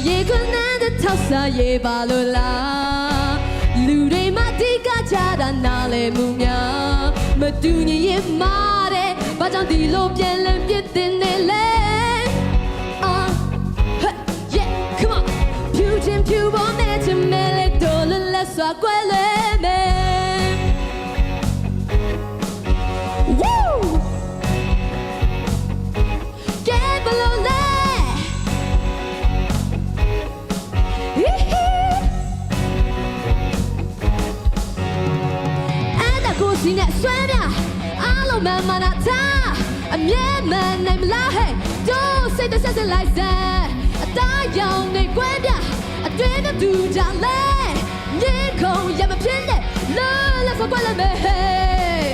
ရေခွနဲ့ထောက်စားရေပါလို့လားလူတွေမတိကကြတာနားလေမှုများမတူညီရင်မာတဲ့ဘာကြောင့်ဒီလိုပြန်လည်ပြစ်တင်နေလဲ yeah come on ဖြူချင်းဖြူပေါ်နဲ့ချင်မဲလေတော်လက်စွာကွယ်လွဲမယ် woo ကဲဘလို့လဲဒီနဲ့ဆွဲပြအားလုံးမှန်တာသားအမြဲမှန်နိုင်မလားဟဲ့တို့စိတ်တဆက်လိုက်စမ်းအသားရောင်နေကွဲပြအတွင်းတူကြလဲညင်ခုံရမဖြစ်နဲ့လက်စွာကွက်လက်မဲဟဲ့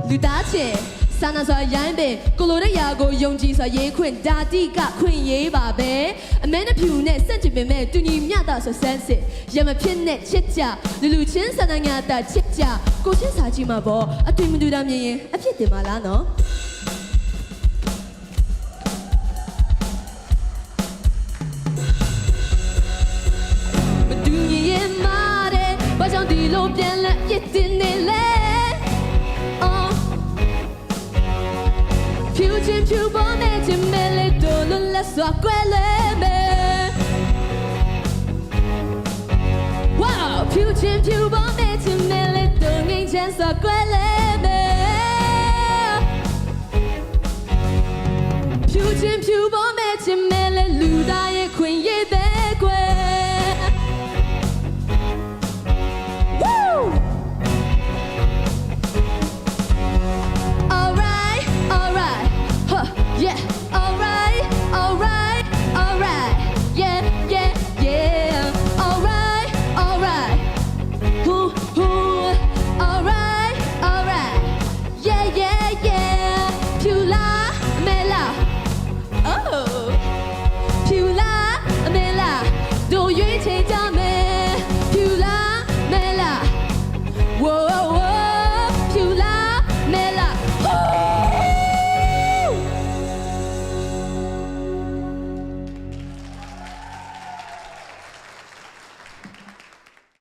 လူသားချင်းစာနာစွာရိုင်းပင်ကိုလိုတဲ့ရာကိုယုံကြည်စွာရေးခွင့်ဓာတိကခွင့်ရေးပါပဲအမဲနဲ့ဖြူနဲ့စန့်ကျင်ပင်မဲ့တူညီမျှတာဆိုဆန်းစစ်ရမဖြစ်နဲ့ချစ်ကြလူချင်းစာနာညာတာချစ်ကြကိုချင်းစာကြည့်မှာပေါ့အတွေ့မတူတာမြင်ရင်အဖြစ်တင်ပါလားနော်မတူညီရင်မာတဲ့ဘာကြောင့်ဒီလိုပြန်လဲပြစ်တင်နေလဲဖြူချင်းဖြူပေါ်နဲ့ချင်မဲလေတော်လက်စွာကွယ်လဲမယ် wow ဖြူချင်းဖြူပေါ်နဲ့ချင်မဲလေတော်ငိမ့်ချမ်းစွာကွယ်လဲမယ်ဖြူချင်းဖြူပေါ်